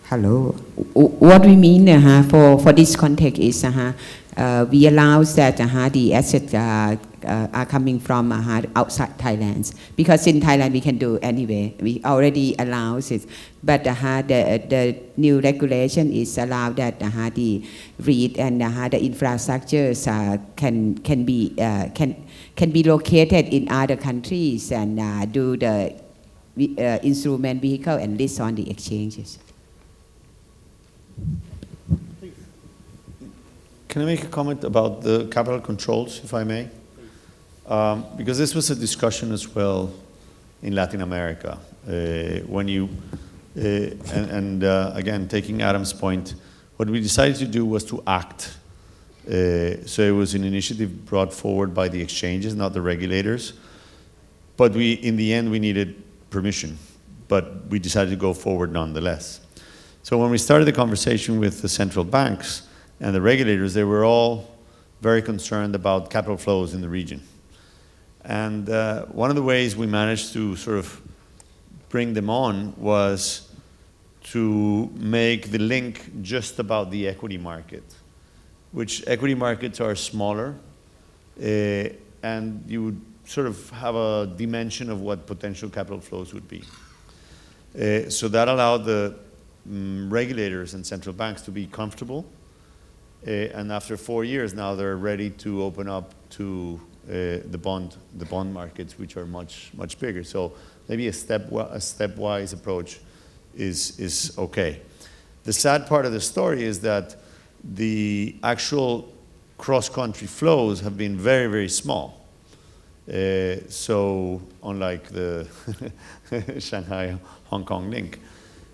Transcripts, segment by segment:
Hello. What we mean for this context is we allow that the assets are coming from outside Thailand, because in Thailand we can do anyway. We already allow it, but the new regulation is allow that the REIT and the infrastructures can be located in other countries and do the instrument vehicle and list on the exchanges. Can I make a comment about the capital controls, if I may? Because this was a discussion as well in Latin America. When you, again, taking Adam's point, what we decided to do was to act. So it was an initiative brought forward by the exchanges, not the regulators. But in the end, we needed permission. But we decided to go forward nonetheless. So when we started the conversation with the central banks and the regulators, they were all very concerned about capital flows in the region. And one of the ways we managed to sort of bring them on was to make the link just about the equity market, which equity markets are smaller, and you would sort of have a dimension of what potential capital flows would be. So that allowed the regulators and central banks to be comfortable, and after 4 years now they're ready to open up to the bond markets, which are much bigger. So maybe a stepwise approach is okay. The sad part of the story is that the actual cross-country flows have been very, very small. So unlike the Shanghai-Hong Kong link.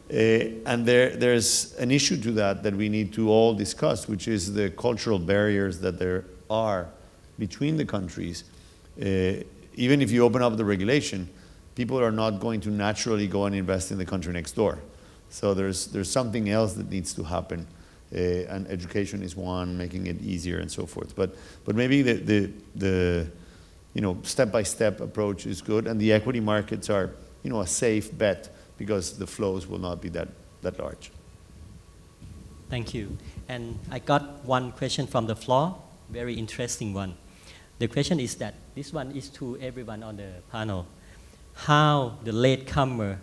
And there's an issue to that we need to all discuss, which is the cultural barriers that there are between the countries. Even if you open up the regulation, people are not going to naturally go and invest in the country next door. So there's something else that needs to happen. And education is one, making it easier and so forth. But maybe the step-by-step approach is good, and the equity markets are a safe bet, because the flows will not be that large. Thank you. And I got one question from the floor, very interesting one. The question is that, this one is to everyone on the panel. How the latecomer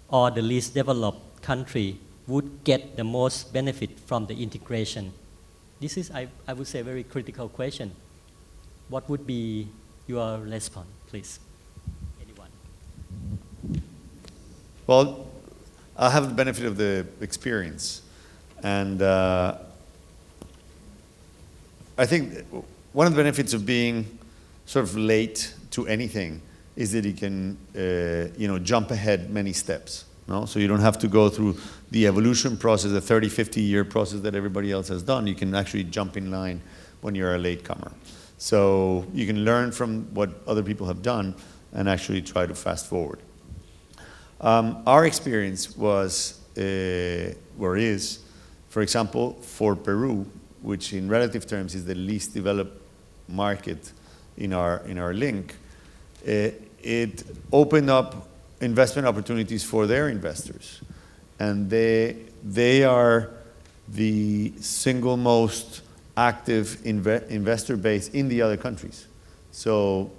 or the least developed country would get the most benefit from the integration? This is, I would say, a very critical question. What would be your response, please? Anyone? Well, I have the benefit of the experience. And I think one of the benefits of being sort of late to anything is that you can jump ahead many steps. No? So you don't have to go through the evolution process, the 30, 50-year process that everybody else has done. You can actually jump in line when you're a latecomer. So you can learn from what other people have done and actually try to fast forward. Our experience was, or is, for example, for Peru, which in relative terms is the least developed market in our link, it opened up investment opportunities for their investors. And they are the single most active investor base in the other countries. So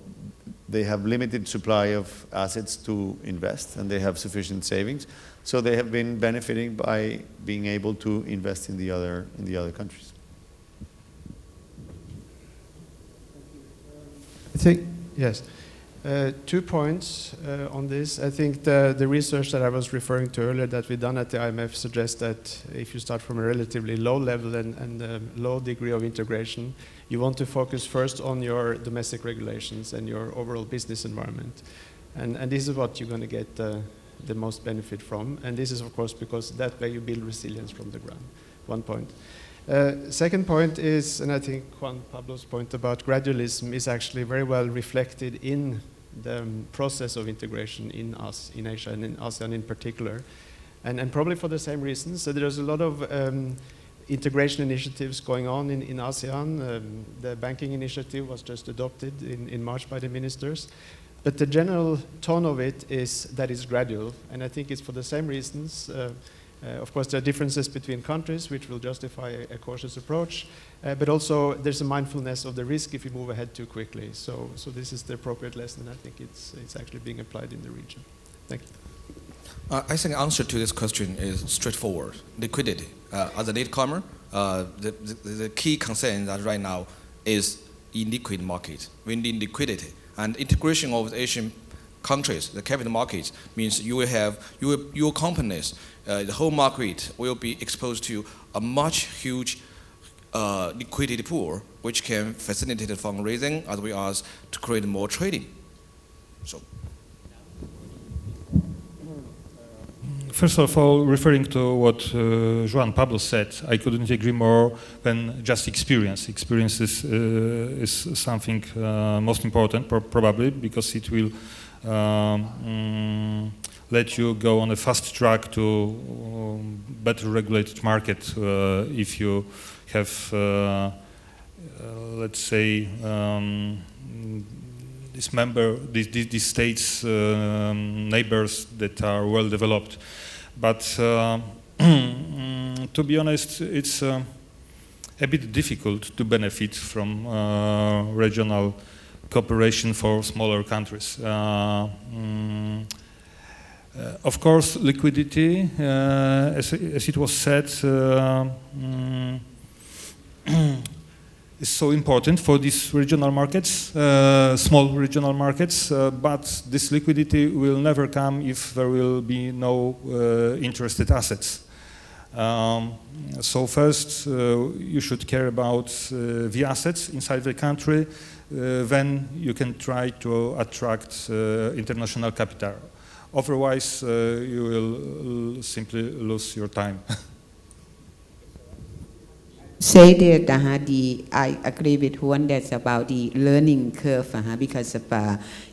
they have limited supply of assets to invest, and they have sufficient savings. So they have been benefiting by being able to invest in the other countries. I think, yes. 2 points on this. I think the research that I was referring to earlier that we done at the IMF suggests that if you start from a relatively low level and a low degree of integration, you want to focus first on your domestic regulations and your overall business environment. And this is what you're going to get the most benefit from. And this is, of course, because that way you build resilience from the ground. 1 point. Second point is, and I think Juan Pablo's point about gradualism is actually very well reflected in the process of integration in Asia and in ASEAN in particular. And probably for the same reasons. So there's a lot of integration initiatives going on in ASEAN. The banking initiative was just adopted in March by the ministers. But the general tone of it is that it's gradual. And I think it's for the same reasons. Of course, there are differences between countries which will justify a cautious approach, but also there's a mindfulness of the risk if you move ahead too quickly. So this is the appropriate lesson, and I think it's actually being applied in the region. Thank you. I think the answer to this question is straightforward: liquidity. As a latecomer, the key concern that right now is illiquid market. We need liquidity, and integration of the Asian countries, the capital markets, means you will have your companies, the whole market will be exposed to a much huge liquidity pool, which can facilitate the fundraising as well as to create more trading. So. First of all, referring to what João Pablo said, I couldn't agree more than just experience. Experience is something most important, probably, because it will let you go on a fast track to better regulated market if you have, let's say, these states, neighbors that are well developed. But to be honest, it's a bit difficult to benefit from regional cooperation for smaller countries. Of course, liquidity, as it was said, is so important for these regional markets, small regional markets, but this liquidity will never come if there will be no interested assets. So first, you should care about the assets inside the country, then you can try to attract international capital. Otherwise, you will simply lose your time. Say that I agree with Juan that's about the learning curve because of,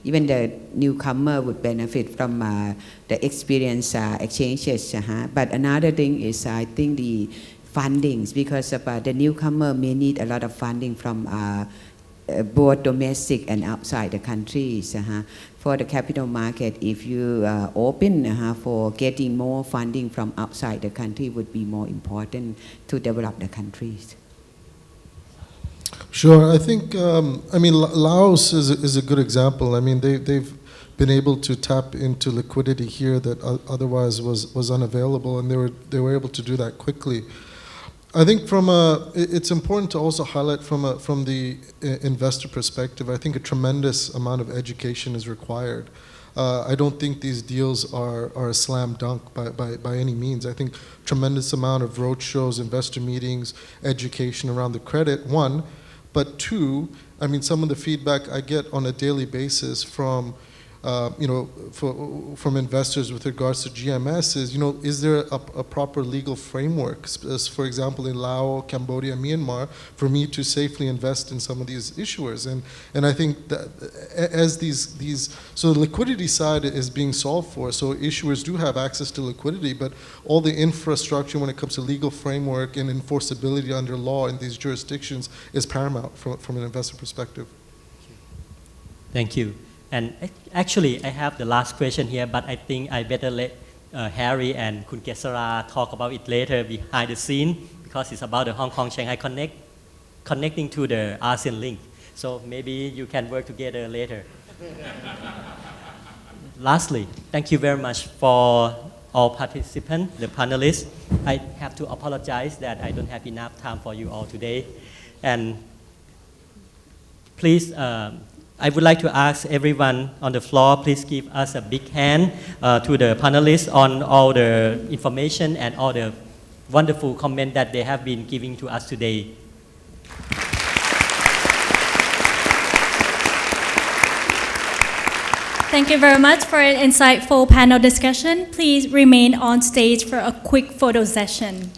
even the newcomer would benefit from the experience exchanges. But another thing is I think the fundings, because of, the newcomer may need a lot of funding from both domestic and outside the countries. For the capital market, if you open for getting more funding from outside the country would be more important to develop the countries. Sure, I think, I mean, Laos is a good example. I mean, they've been able to tap into liquidity here that otherwise was unavailable, and they were able to do that quickly. I think it's important to also highlight from the investor perspective. I think a tremendous amount of education is required. I don't think these deals are a slam dunk by any means. I think tremendous amount of roadshows, investor meetings, education around the credit, one. But two, I mean, some of the feedback I get on a daily basis from from investors with regards to GMS is, is there a proper legal framework, for example, in Laos, Cambodia, Myanmar, for me to safely invest in some of these issuers? And I think that as so the liquidity side is being solved for, so issuers do have access to liquidity, but all the infrastructure when it comes to legal framework and enforceability under law in these jurisdictions is paramount from an investor perspective. Thank you. And actually, I have the last question here, but I think I better let Harry and Kun Kesara talk about it later behind the scene, because it's about the Hong Kong-Shanghai connecting to the ASEAN link. So maybe you can work together later. Lastly, thank you very much for all participants, the panelists. I have to apologize that I don't have enough time for you all today. And please, I would like to ask everyone on the floor, please give us a big hand to the panelists on all the information and all the wonderful comments that they have been giving to us today. Thank you very much for an insightful panel discussion. Please remain on stage for a quick photo session.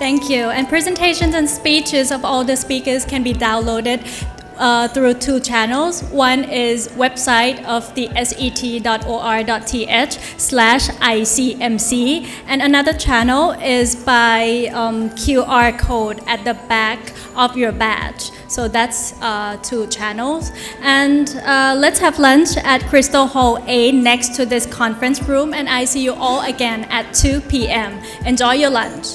Thank you. And presentations and speeches of all the speakers can be downloaded through two channels. One is website of the set.or.th/ICMC, and another channel is by QR code at the back of your badge. So that's two channels. And let's have lunch at Crystal Hall A next to this conference room, and I see you all again at 2 p.m. Enjoy your lunch.